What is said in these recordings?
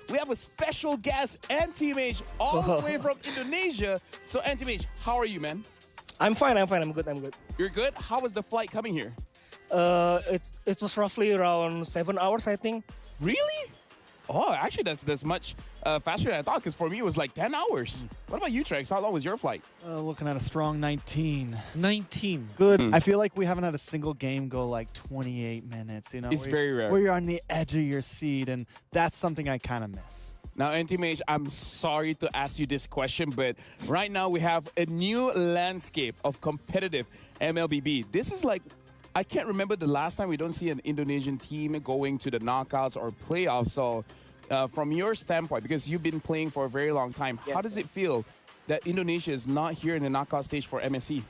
we have a special guest, Antimage, all the way from Indonesia. So Antimage, how are you, man? I'm fine. I'm good. You're good? How was the flight coming here? It was roughly around 7 hours, I think. Really? Oh, actually, that's much faster than I thought, because for me, it was like 10 hours. What about you, Trex? How long was your flight? Looking at a strong 19. 19. Good. I feel like we haven't had a single game go like 28 minutes. You know, It's very rare. Where you're on the edge of your seat, and that's something I kind of miss. Now, Antimage, I'm sorry to ask you this question, but right now we have a new landscape of competitive MLBB. This is like, I can't remember the last time we don't see an Indonesian team going to the knockouts or playoffs. So from your standpoint, because you've been playing for a very long time, how does it feel that Indonesia is not here in the knockout stage for MSC?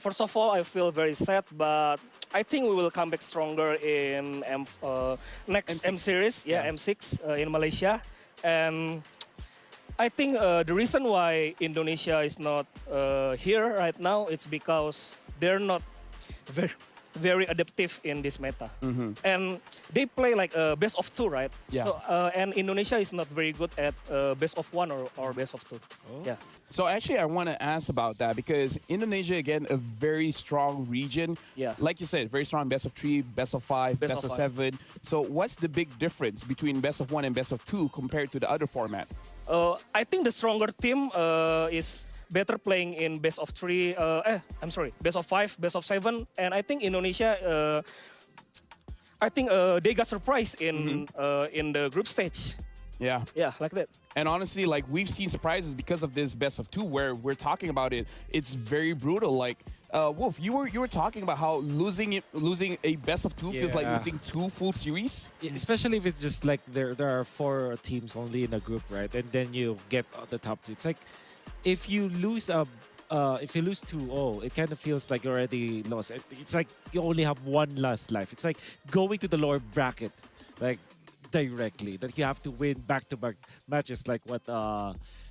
First of all, I feel very sad, but I think we will come back stronger in next M6. M series, M6 in Malaysia. And I think the reason why Indonesia is not here right now, it's because they're not very adaptive in this meta. And they play like best of two, right? Yeah. So, and Indonesia is not very good at best of one or best of two. Oh. Yeah. So actually, I want to ask about that, because Indonesia, again, a very strong region. Yeah. Like you said, very strong best of 3, best of 5, Best best of of 5. 7. So what's the big difference between best of 1 and best of 2 compared to the other format? I think the stronger team is better playing in best of 3. I'm sorry, best of 5, best of 7, and I think Indonesia. I think they got surprised in the group stage. Yeah. Yeah, like that. And honestly, like, we've seen surprises because of this best of 2, where we're talking about it. It's very brutal. Like, Wolf, you were talking about how losing a best of 2 feels like Yeah. losing 2 full series. Yeah, especially if it's just like there are 4 teams only in a group, right? And then you get the top 2. It's like if you lose 2-0, it kind of feels like you already lost. It's like you only have one last life. It's like going to the lower bracket, like directly. That you have to win back-to-back matches, like what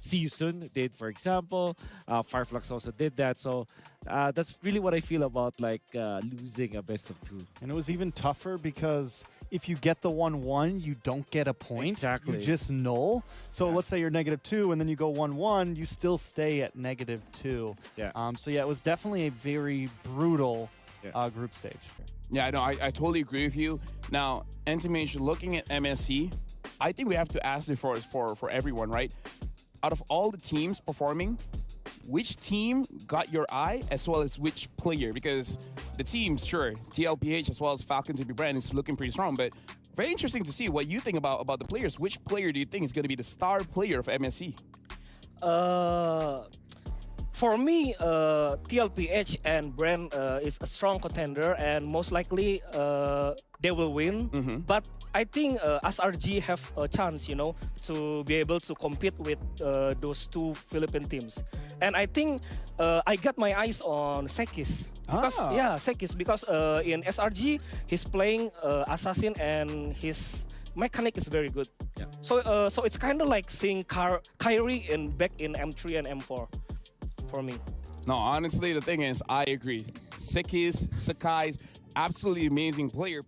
See You Soon did, for example. Fireflux also did that. So that's really what I feel about like losing a best of 2. And it was even tougher because if you get the 1-1, you don't get a point. Exactly. You just null. So let's say you're -2 and then you go 1-1, you still stay at -2. Yeah. So yeah, it was definitely a very brutal group stage. Yeah, no, I totally agree with you. Now, Antimage, looking at MSC, I think we have to ask it for everyone, right? Out of all the teams performing, which team got your eye as well as which player? Because the teams, sure, TLPH as well as Falcons and Brand is looking pretty strong, but very interesting to see what you think about the players. Which player do you think is going to be the star player of MSC? For me, TLPH and Brand is a strong contender, and most likely they will win. But I think SRG have a chance, you know, to be able to compete with those 2 Philippine teams. And I think I got my eyes on Sekis. Because, Sekis, because in SRG, he's playing Assassin and his mechanic is very good. Yeah. So it's kind of like seeing Kyrie back in M3 and M4 for me. No, honestly, the thing is, I agree. Sekis, Sakai's absolutely amazing player.